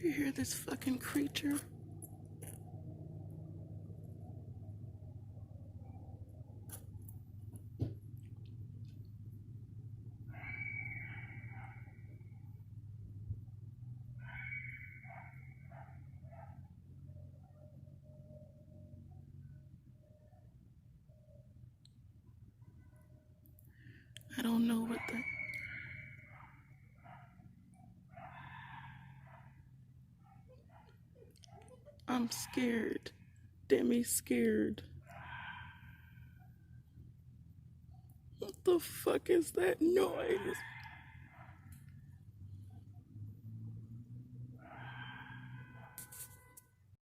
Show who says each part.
Speaker 1: You hear this fucking creature? I don't know what the... I'm scared. Demi scared. What the fuck is that noise?